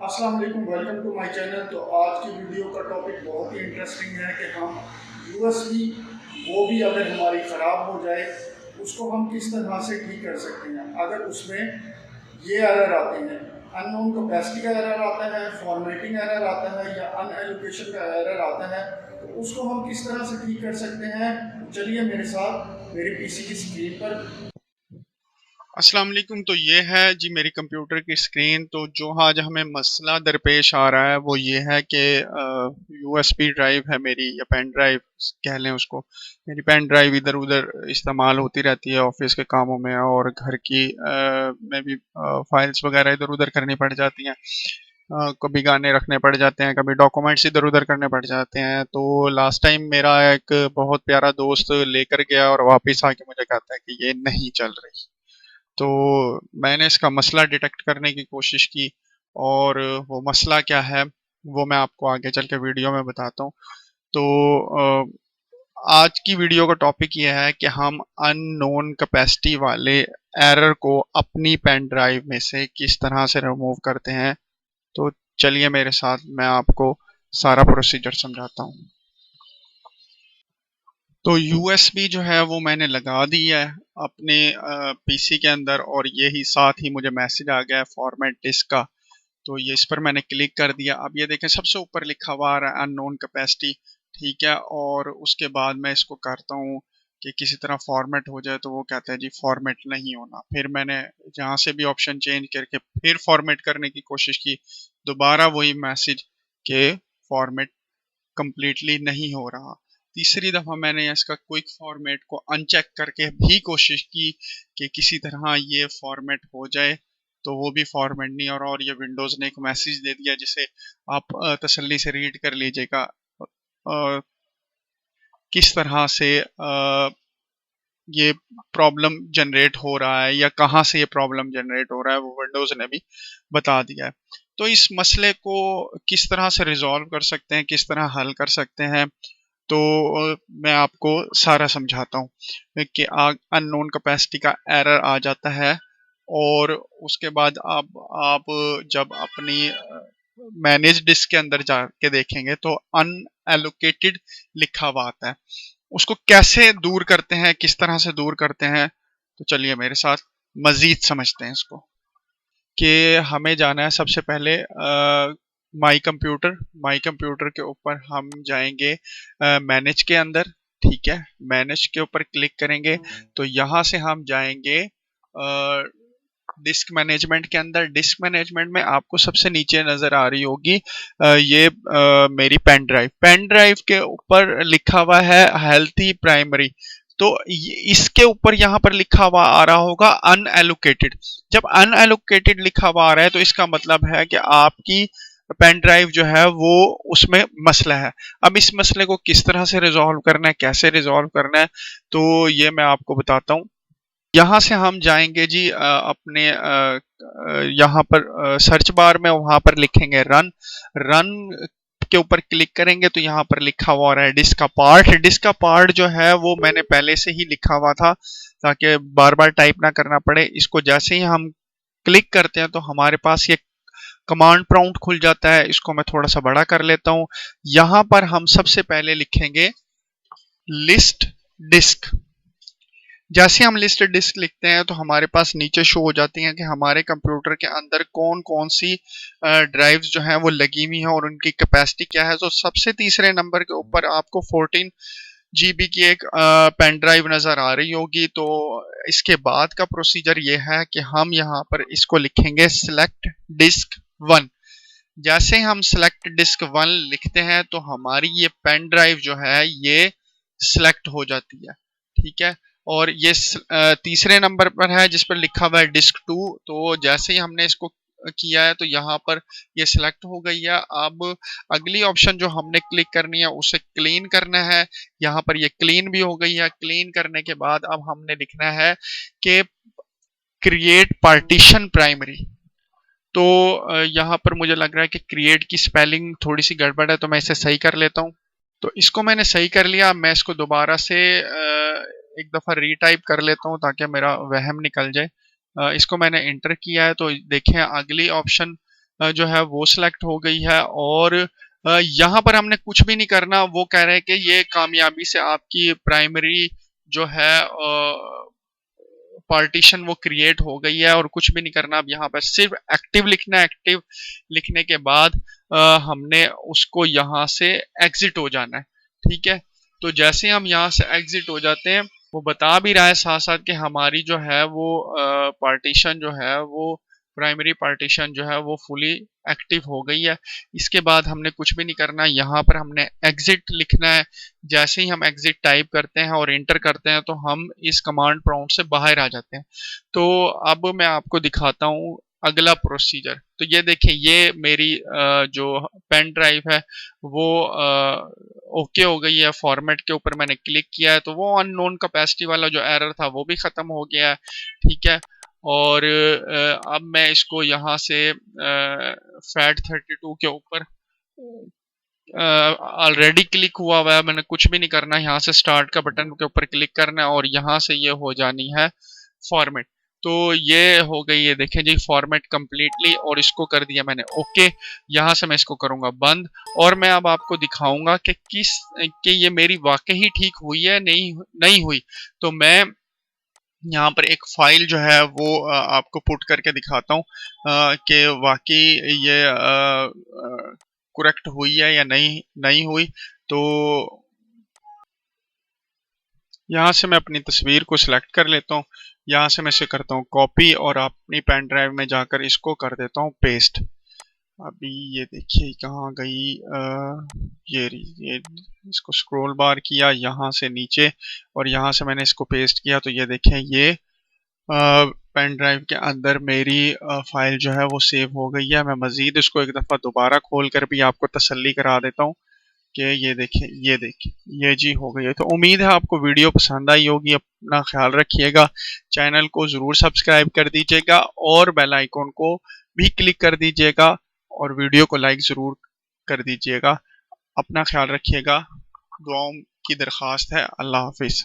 अस्सलाम वालेकुम, welcome to my channel. तो आज की वीडियो का टॉपिक बहुत ही इंटरेस्टिंग है कि हम यूएसबी वो भी अगर हमारी ख़राब हो जाए उसको हम किस तरह से ठीक कर सकते हैं। अगर उसमें ये एरर आते हैं, अननोन कैपेसिटी का एरर आता है, फॉर्मेटिंग एरर आता है या अनएलोकेशन का एरर आता है, तो उसको हम किस तरह से ठीक कर सकते हैं। चलिए मेरे साथ मेरी पीसी की स्क्रीन पर। अस्सलाम वालेकुम। तो ये है जी मेरी कंप्यूटर की स्क्रीन। तो जो आज हमें मसला दरपेश आ रहा है वो ये है कि यूएसबी ड्राइव है मेरी, या पेन ड्राइव कह लें उसको। मेरी पेन ड्राइव इधर उधर इस्तेमाल होती रहती है ऑफिस के कामों में, और घर की में भी फाइल्स वगैरह इधर उधर करनी पड़ जाती हैं। कभी गाने रखने पड़ जाते हैं, कभी डॉक्यूमेंट्स इधर उधर करने पड़ जाते हैं। तो लास्ट टाइम मेरा एक बहुत प्यारा दोस्त लेकर गया और वापस आके मुझे कहता है कि ये नहीं चल रही। तो मैंने इसका मसला डिटेक्ट करने की कोशिश की, और वो मसला क्या है वो मैं आपको आगे चल के वीडियो में बताता हूँ। तो आज की वीडियो का टॉपिक ये है कि हम अननोन कैपेसिटी वाले एरर को अपनी पेन ड्राइव में से किस तरह से रिमूव करते हैं। तो चलिए मेरे साथ, मैं आपको सारा प्रोसीजर समझाता हूँ। तो यूएसबी जो है वो मैंने लगा दी है अपने पीसी के अंदर, और यही साथ ही मुझे मैसेज आ गया है फॉर्मेट डिस्क का। तो ये इस पर मैंने क्लिक कर दिया। अब ये देखें सबसे ऊपर लिखा हुआ आ रहा है अननोन कैपेसिटी, ठीक है। और उसके बाद मैं इसको करता हूँ कि किसी तरह फॉर्मेट हो जाए, तो वो कहता है जी फॉर्मेट नहीं होना। फिर मैंने जहाँ से भी ऑप्शन चेंज करके फिर फॉर्मेट करने की कोशिश की, दोबारा वही मैसेज के फॉर्मेट कंप्लीटली नहीं हो रहा। तीसरी दफ़ा मैंने इसका क्विक फॉर्मेट को अनचेक करके भी कोशिश की कि किसी तरह ये फॉर्मेट हो जाए, तो वो भी फॉर्मेट नहीं। और ये विंडोज़ ने एक मैसेज दे दिया जिसे आप तसल्ली से रीड कर लीजिएगा किस तरह से ये प्रॉब्लम जनरेट हो रहा है या कहाँ से ये प्रॉब्लम जनरेट हो रहा है, वो विंडोज़ ने भी बता दिया है। तो इस मसले को किस तरह से रिजॉल्व कर सकते हैं, किस तरह हल कर सकते हैं, तो मैं आपको सारा समझाता हूँ कि अननोन कैपेसिटी का एरर आ जाता है। और उसके बाद आप जब अपनी मैनेज डिस्क के अंदर जाके देखेंगे तो अनएलोकेटेड लिखा हुआ आता है। उसको कैसे दूर करते हैं, किस तरह से दूर करते हैं, तो चलिए मेरे साथ मजीद समझते हैं इसको। कि हमें जाना है सबसे पहले माई कंप्यूटर के ऊपर हम जाएंगे मैनेज के अंदर, ठीक है। मैनेज के ऊपर क्लिक करेंगे तो यहाँ से हम जाएंगे डिस्क मैनेजमेंट के अंदर। डिस्क मैनेजमेंट में आपको सबसे नीचे नजर आ रही होगी ये मेरी पेन ड्राइव के ऊपर लिखा हुआ है हेल्थी प्राइमरी। तो इसके ऊपर यहाँ पर लिखा हुआ आ रहा होगा अनएलोकेटेड। जब अनएलोकेटेड लिखा हुआ आ रहा है तो इसका मतलब है कि आपकी पेन ड्राइव जो है वो उसमें मसला है। अब इस मसले को किस तरह से रिजॉल्व करना है, कैसे रिजॉल्व करना है, तो ये मैं आपको बताता हूँ। यहाँ से हम जाएंगे जी अपने यहाँ पर सर्च बार में, वहां पर लिखेंगे रन। रन के ऊपर क्लिक करेंगे तो यहाँ पर लिखा हुआ है डिस्क का पार्ट। डिस्क का पार्ट जो है वो मैंने पहले से ही लिखा हुआ था ताकि बार बार टाइप ना करना पड़े। इसको जैसे ही हम क्लिक करते हैं तो हमारे पास ये कमांड प्रॉम्प्ट खुल जाता है। इसको मैं थोड़ा सा बड़ा कर लेता हूँ। यहाँ पर हम सबसे पहले लिखेंगे लिस्ट डिस्क। जैसे हम लिस्ट डिस्क लिखते हैं तो हमारे पास नीचे शो हो जाती हैं कि हमारे कंप्यूटर के अंदर कौन कौन सी ड्राइव्स जो हैं वो लगी हुई हैं और उनकी कैपेसिटी क्या है। तो सबसे तीसरे नंबर के ऊपर आपको 14 GB की एक पेन ड्राइव नज़र आ रही होगी। तो इसके बाद का प्रोसीजर ये है कि हम यहाँ पर इसको लिखेंगे सिलेक्ट डिस्क 1। जैसे हम सिलेक्ट डिस्क 1 लिखते हैं तो हमारी ये पेन ड्राइव जो है ये सिलेक्ट हो जाती है, ठीक है। और ये तीसरे नंबर पर है जिस पर लिखा हुआ है डिस्क 2। तो जैसे ही हमने इसको किया है तो यहाँ पर ये सिलेक्ट हो गई है। अब अगली ऑप्शन जो हमने क्लिक करनी है उसे क्लीन करना है। यहाँ पर ये क्लीन भी हो गई है। क्लीन करने के बाद अब हमने लिखना है कि क्रिएट पार्टीशन प्राइमरी। तो यहाँ पर मुझे लग रहा है कि क्रिएट की स्पेलिंग थोड़ी सी गड़बड़ है, तो मैं इसे सही कर लेता हूँ। तो इसको मैंने सही कर लिया। मैं इसको दोबारा से एक दफ़ा रीटाइप कर लेता हूँ ताकि मेरा वहम निकल जाए। इसको मैंने इंटर किया है तो देखें अगली ऑप्शन जो है वो सिलेक्ट हो गई है। और यहाँ पर हमने कुछ भी नहीं करना, वो कह रहे हैं कि ये कामयाबी से आपकी प्राइमरी जो है पार्टीशन वो क्रिएट हो गई है, और कुछ भी नहीं करना। अब यहाँ पर सिर्फ एक्टिव लिखना है। एक्टिव लिखने के बाद हमने उसको यहाँ से एग्जिट हो जाना है, ठीक है। तो जैसे हम यहाँ से एग्जिट हो जाते हैं, वो बता भी रहा है साथ साथ कि हमारी जो है वो पार्टीशन जो है वो प्राइमरी पार्टीशन जो है वो फुली एक्टिव हो गई है। इसके बाद हमने कुछ भी नहीं करना, यहाँ पर हमने एग्जिट लिखना है। जैसे ही हम एग्जिट टाइप करते हैं और एंटर करते हैं तो हम इस कमांड प्रॉम्प्ट से बाहर आ जाते हैं। तो अब मैं आपको दिखाता हूँ अगला प्रोसीजर। तो ये देखें, ये मेरी जो पेन ड्राइव है वो ओके हो गई है। फॉर्मेट के ऊपर मैंने क्लिक किया है तो वो अननोन कैपेसिटी वाला जो एरर था वो भी खत्म हो गया है, ठीक है। और अब मैं इसको यहाँ से FAT32 के ऊपर ऑलरेडी क्लिक हुआ है, मैंने कुछ भी नहीं करना। यहाँ से स्टार्ट का बटन के ऊपर क्लिक करना है और यहाँ से ये हो जानी है फॉर्मेट। तो ये हो गई है, देखें जी, फॉर्मेट कंप्लीटली, और इसको कर दिया मैंने ओके। यहाँ से मैं इसको करूंगा बंद, और मैं अब आपको दिखाऊंगा कि ये मेरी वाकई ही ठीक हुई है नहीं हुई। तो मैं यहाँ पर एक फाइल जो है वो आपको पुट करके दिखाता हूँ कि वाकई ये करेक्ट हुई है या नहीं हुई। तो यहाँ से मैं अपनी तस्वीर को सिलेक्ट कर लेता हूँ। यहाँ से मैं इसे करता हूँ कॉपी और अपनी पेन ड्राइव में जाकर इसको कर देता हूँ पेस्ट। अभी ये देखिए कहाँ गई, ये इसको स्क्रॉल बार किया यहाँ से नीचे और यहाँ से मैंने इसको पेस्ट किया। तो ये देखें, ये पेन ड्राइव के अंदर मेरी फाइल जो है वो सेव हो गई है। मैं मजीद इसको एक दफ़ा दोबारा खोल कर भी आपको तसल्ली करा देता हूँ कि ये देखिए ये जी हो गई है। तो उम्मीद है आपको वीडियो पसंद आई होगी। अपना ख्याल रखिएगा, चैनल को ज़रूर सब्सक्राइब कर दीजिएगा और बेल आइकॉन को भी क्लिक कर दीजिएगा और वीडियो को लाइक ज़रूर कर दीजिएगा। अपना ख्याल रखिएगा, दुआओं की दरख्वास्त है। अल्लाह हाफिज़।